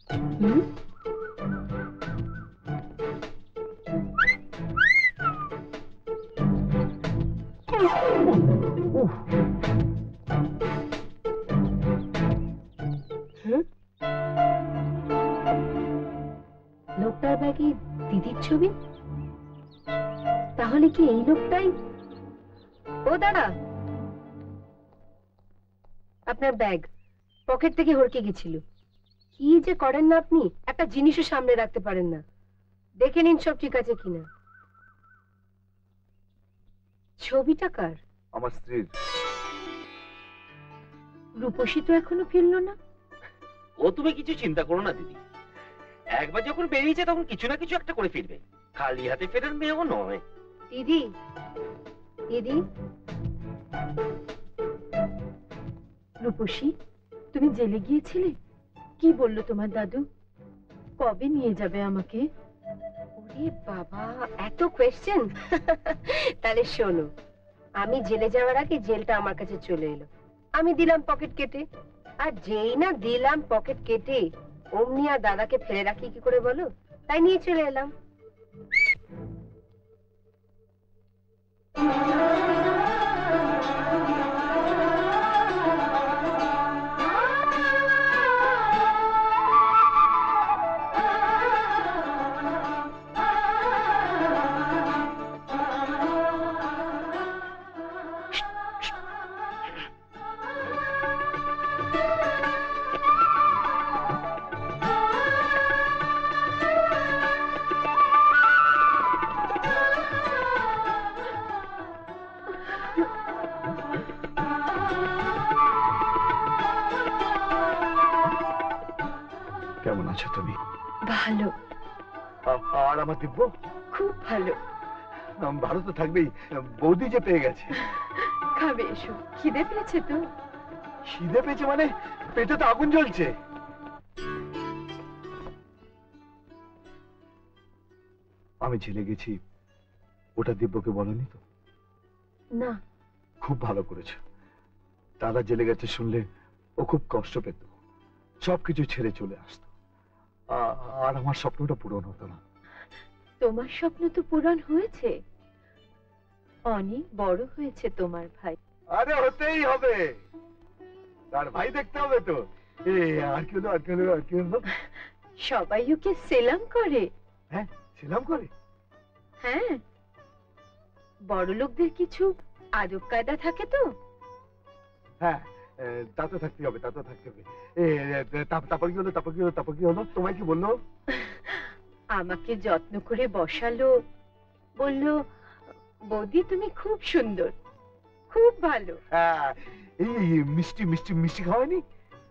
লোকটার ব্যাগে দিদির ছবি, তাহলে কি এই লোকটাই? ও দাদা, আপনার ব্যাগ পকেট থেকে হড়কে গেছিল। কি যে করেন না আপনি, একটা জিনিসও সামনে রাখতে পারেন না। দেখে নিন সব ঠিক আছে কিনা। ছবিটা কার? আমার স্ত্রীর। রূপসী তো এখনো ফিরলো না। ও তুমি কিছু চিন্তা করো না দিদি, একবার যখন বেরিয়েছে তখন কিছু না কিছু একটা করে ফিরবে। খালি হাতে ফেরার মেয়েও নয়। দিদি, দিদি, রূপসী তুমি জেলে গিয়েছিলে? কি বললো তোমার দাদু? কবে নিয়ে যাবে আমাকে? ওরে বাবা, এত কোয়েশ্চেন। তাহলে শোনো, আমি জেলে যাওয়ার আগে জেলটা আমার কাছে চলে এলো। আমি দিলাম পকেট কেটে, আর যেই না দিলাম পকেট কেটে অমনি আর দাদাকে ফেলে রাখি কি করে বলো? তাই নিয়ে চলে এলাম। কেমন আছো তুমি? ভালো। আর আমার দিব্য? খুব ভালো। ভালো তো থাকবেই, বৌদি যে পেয়ে গেছে। খাবে এসো, খিদে পেয়েছে তো? খিদে পেয়েছে মানে? পেটে তো আগুন জ্বলছে। আমি জেলে গেছি, ওটা দিব্যকে বলনি তো? না। খুব ভালো করেছো। দাদা জেলে গেছে শুনলে ও খুব কষ্ট পেত, সবকিছু ছেড়ে চলে আসতো, আর আমার স্বপ্নটা পূরণ হতো না। তোমার স্বপ্ন তো পূরণ হয়েছে, অনেক বড় হয়েছে তোমার ভাই। আরে হতেই হবে, তার ভাই দেখতে হবে তো। আর কি হলো, আর কি হলো, আর কি হলো? সবাই ওকে সেলাম করে। হ্যাঁ, সেলাম করে। হ্যাঁ, বড় লোকদের কিছু আদব কায়দা থাকে তো। হ্যাঁ, তা তো থাকতে হবে, তা তো থাকতে হবে। তারপর কি হলো, তারপর কি হলো, তারপর কি হলো? তোমায় কি বললো? আমাকে যত্ন করে বসালো, বললো বৌদি তুমি খুব সুন্দর, খুব ভালো। হ্যাঁ, এই মিষ্টি মিষ্টি মিষ্টি খাওয়ানি?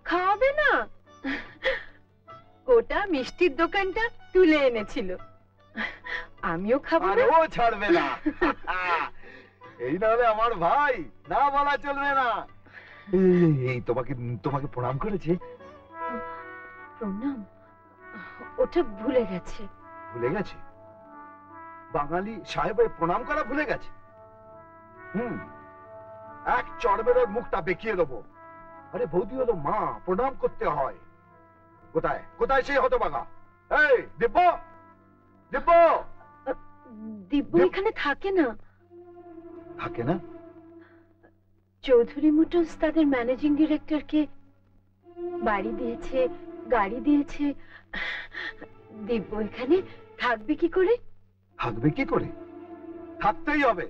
খাওয়াবে না? গোটা মিষ্টির দোকানটা তুলে এনেছিল। আমিও খাবো না। ও ছাড়বে না। এই না হলে আমার ভাই, না বলা চলবে না। এই তোমাকে তোমাকে প্রণাম করেছে? প্রণাম? ওটা ভুলে গেছে। ভুলে গেছে? বাঙালি সাহেবের প্রণাম করা ভুলে গেছে? এক চড়বের ওর মুখটা বেঁকিয়ে দেবো। আরে বৌদি হলো মা, প্রণাম করতে হয়। কোথায় কোথায় সেই হতভাগা? এই দিব্য, দিব্য! দিব্য এখানে থাকে না। থাকে না? চৌধুরী মোটরস তাদের ম্যানেজিং ডিরেক্টরকে বাড়ি দিয়েছে, গাড়ি দিয়েছে। দিব্য এখানে থাকবে কি করে? থাকবে কি করে? থাকতেই হবে।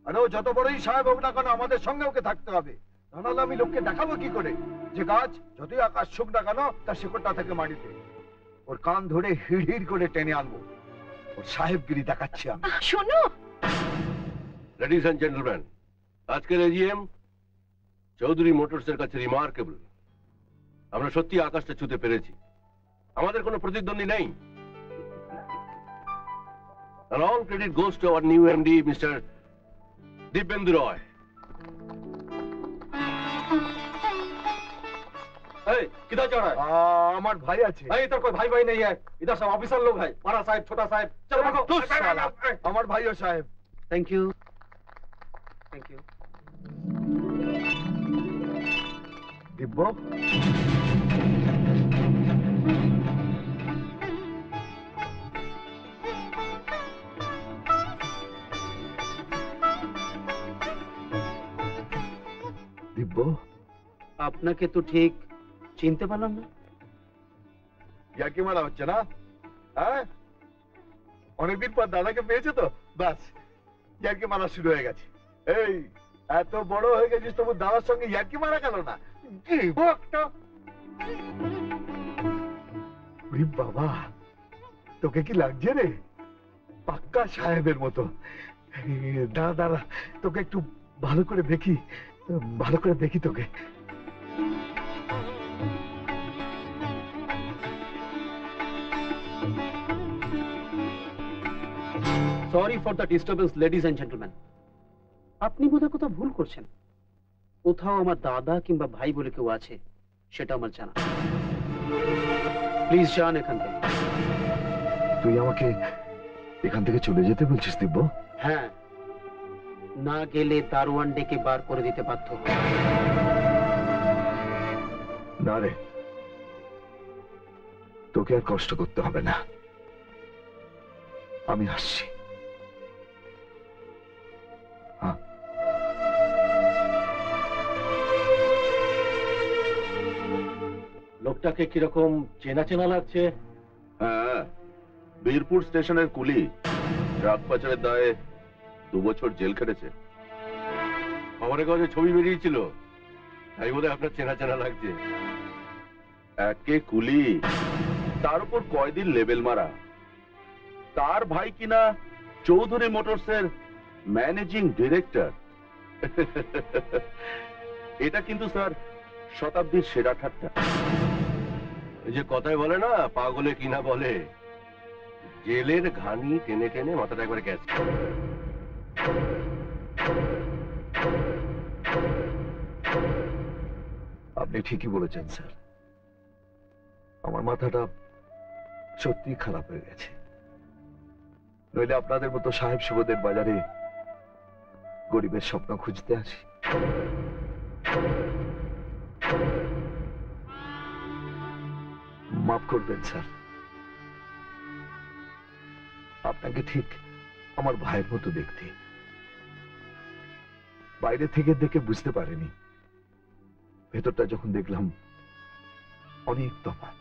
আরে ও যত বড়ই সাহেব হোক না কেন, আমাদের সঙ্গে ওকে থাকতে হবে। নাহলে আমি লোককে দেখাবো কি করে যে গাছ যতই আকাশ শুক না কেন তার শিকড়টা থেকে মাটিতে। ওর কান ধরে হিড় হিড় করে টেনে আনবো। ওর সাহেবগিরি দেখাচ্ছি আমি। শোনো, লেডিজ এন্ড জেন্টলম্যান, আজকের এজিএম চৌধুরী মোটরসের কাছে রিমার্কেবল। আমরা সত্যি আকাশটা ছুঁতে পেরেছি, আমাদের কোনো প্রতিদ্বন্দ্বী নেই। And all credit goes to our new MD, Mr. Dibyendu Roy. किधर जा रहा है? আমার ভাই আছে। इधर कोई भाई भाई नहीं है, इधर सब ऑफिसर लोग हैं। बड़ा साहब, छोटा साहब, चलो भागो। আমার ভাইও সাহেব। Thank you, thank you. Divya Divya? আপনাকে তো ঠিক চিনতে পারলাম না। ইয়ার্কি মারা হচ্ছে না? হ্যাঁ, অনেকদিন পর দাদাকে পেয়েছে তো, বাস ইয়ার্কি মারা শুরু হয়ে গেছে। এই এত বড় হয়ে গেছিস, তবু দাদার সঙ্গে ইয়ার্কি মারা গেল না? কি বকটা! ওরে বাবা, তোকে কি লাগছে রে? পাক্কা সাহেবের মতো। দাঁড়া দাঁড়া, তোকে একটু ভালো করে দেখি, ভালো করে দেখি তোকে। Sorry for the disturbance ladies and gentleman. আপনি বোধহয় কোথাও ভুল করছেন। কোথাও আমার দাদা কিংবা ভাই বলে কেউ আছে, সেটা আমার জানা। প্লিজ যান এখান থেকে। তুই আমাকে এখান থেকে চলে যেতে বলছিস দিব্য? হ্যাঁ, না গেলে দারোয়ান ডেকে বার করে দিতে বাধ্য হব। না রে, তোকে আর কষ্ট করতে হবে না, আমি আসছি। লোকটাকে কিরকম চেনা চেনা লাগছে? হ্যাঁ, বীরপুর স্টেশনের কুলি, ট্রাক পাচারের দায়ে 2 বছর জেল খেটেছে। খবরের কাগজে ছবি বেরিয়েছিল, তাই বোধহয় আপনার চেনা চেনা লাগছে। একে কুলি, তার উপর কয়দিন লেবেল মারা। তার ভাই কিনা চৌধুরী মোটরসের ম্যানেজিং ডিরেক্টর। এটা কিন্তু স্যার শতাব্দীর সেরা ঠাট্টা। এই যে কথায় বলে না, পাগলে কিনা বলে, জেলের ঘানি টেনে টেনে মাথাটা একবার গ্যাস। আপনি ঠিকই বলেছেন স্যার, আমার মাথাটা সত্যি খারাপ হয়ে গেছে। নইলে আপনাদের মতো সাহেব সুবোদের বাজারে গরিবের স্বপ্ন খুঁজতে আসি। মাফ করবেন স্যার, আপনাকে ঠিক আমার ভাইয়ের মতো দেখতে। বাইরে থেকে দেখে বুঝতে পারিনি, ভেতরটা যখন দেখলাম অনেক তফাৎ।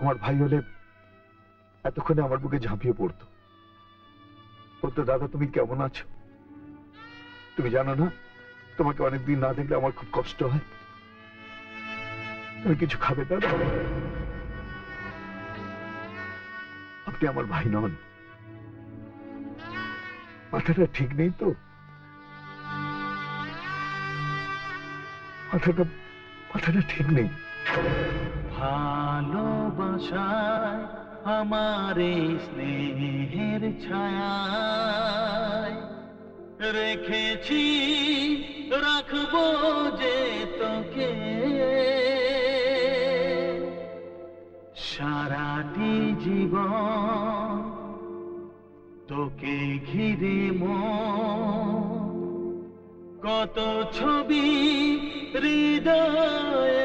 আমার ভাই হলে এতক্ষণে আমার বুকে ঝাঁপিয়ে পড়তো, বলতো, দাদা তুমি কেমন আছো? তুমি জানো না, তোমাকে অনেকদিন না দেখলে আমার খুব কষ্ট হয়। তুমি কিছু খাবে দাদা? আপনি আমার ভাই নন, মাথাটা ঠিক নেই তো? মাথাটা ঠিক নেই। ভালোবাসায় আমার এই স্নেহের ছায়ায় রেখেছি, রাখবো যে তোকে সারাটি জীবন, তোকে ঘিরে মন, কত ছবি হৃদয়